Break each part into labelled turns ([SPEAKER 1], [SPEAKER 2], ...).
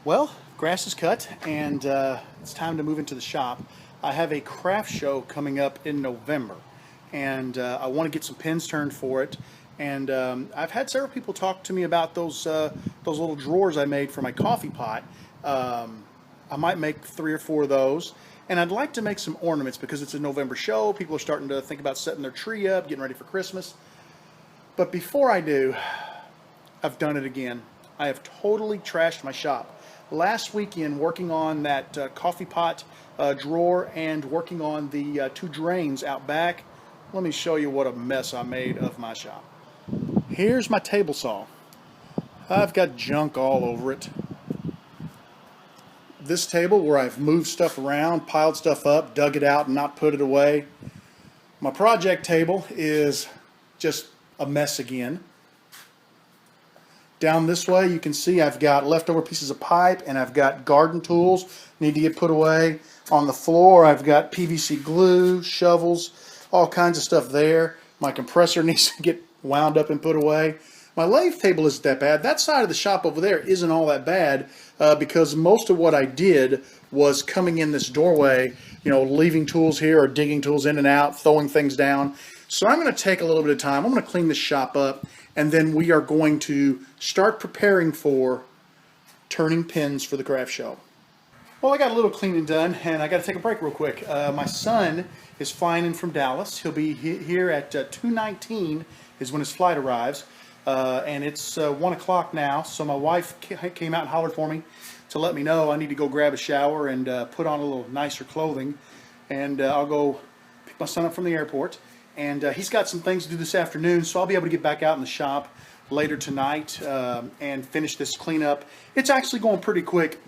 [SPEAKER 1] Well, grass is cut and it's time to move into the shop. I have a craft show coming up in November and I want to get some pins turned for it. And I've had several people talk to me about those little drawers I made for my coffee pot. I might make 3 or 4 of those. And I'd like to make some ornaments because it's a November show. People are starting to think about setting their tree up, getting ready for Christmas. But before I do, I've done it again. I have totally trashed my shop. Last weekend, working on that coffee pot drawer and working on the 2 drains out back, let me show you what a mess I made of my shop. Here's my table saw. I've got junk all over it. This table where I've moved stuff around, piled stuff up, dug it out and not put it away. My project table is just a mess again. Down this way you can see I've got leftover pieces of pipe and I've got garden tools need to get put away. On the floor I've got PVC glue, shovels, all kinds of stuff there. My compressor needs to get wound up and put away. My lathe table isn't that bad. That side of the shop over there isn't all that bad because most of what I did was coming in this doorway, you know, leaving tools here or digging tools in and out, throwing things down. So I'm going to take a little bit of time. I'm going to clean this shop up and then we are going to start preparing for turning pins for the craft show. Well, I got a little cleaning done and I got to take a break real quick. My son is flying in from Dallas. He'll be here at 2:19 is when his flight arrives. And it's 1 o'clock now, so my wife came out and hollered for me to let me know I need to go grab a shower and put on a little nicer clothing, and I'll go pick my son up from the airport. And he's got some things to do this afternoon, so I'll be able to get back out in the shop later tonight and finish this cleanup. It's actually going pretty quick.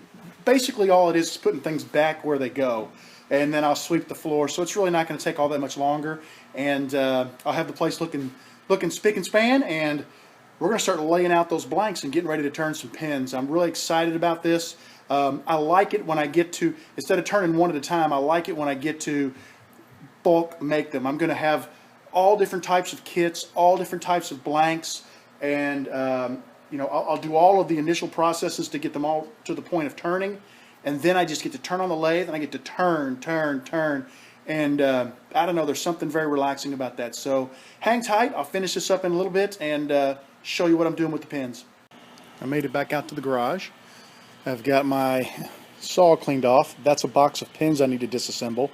[SPEAKER 1] Basically all it is putting things back where they go, and then I'll sweep the floor, so it's really not going to take all that much longer, and I'll have the place looking spick and span, and we're going to start laying out those blanks and getting ready to turn some pins. I'm really excited about this. I like it when I get to, instead of turning one at a time, I like it when I get to bulk make them. I'm going to have all different types of kits, all different types of blanks, and you know, I'll do all of the initial processes to get them all to the point of turning, and then I just get to turn on the lathe and I get to turn, and I don't know, there's something very relaxing about that. So hang tight, I'll finish this up in a little bit and show you what I'm doing with the pins. I made it back out to the garage. I've got my saw cleaned off. That's a box of pins I need to disassemble.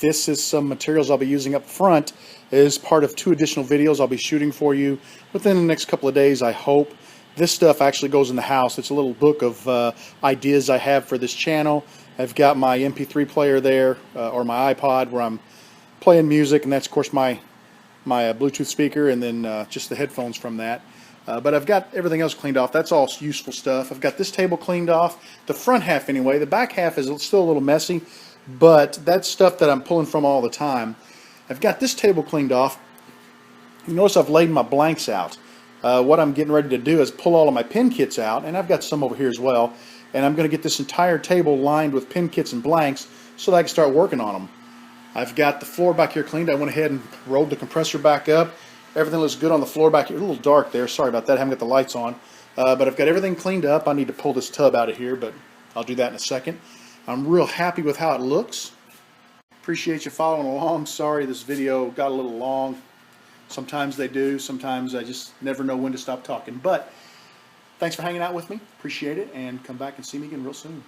[SPEAKER 1] This is some materials I'll be using up front as part of 2 additional videos I'll be shooting for you within the next couple of days, I hope. This stuff actually goes in the house. It's a little book of ideas I have for this channel. I've got my MP3 player there, or my iPod, where I'm playing music, and that's of course my Bluetooth speaker, and then just the headphones from that. But I've got everything else cleaned off. That's all useful stuff. I've got this table cleaned off, the front half anyway. The back half is still a little messy, but that's stuff that I'm pulling from all the time. I've got this table cleaned off. You notice I've laid my blanks out. What I'm getting ready to do is pull all of my pin kits out, and I've got some over here as well, and I'm going to get this entire table lined with pin kits and blanks so that I can start working on them. I've got the floor back here cleaned. I went ahead and rolled the compressor back up. Everything looks good on the floor back here. A little dark there, sorry about that, I haven't got the lights on. But I've got everything cleaned up. I need to pull this tub out of here, but I'll do that in a second. I'm real happy with how it looks. Appreciate you following along. Sorry this video got a little long. Sometimes they do. Sometimes I just never know when to stop talking. But thanks for hanging out with me. Appreciate it. And come back and see me again real soon.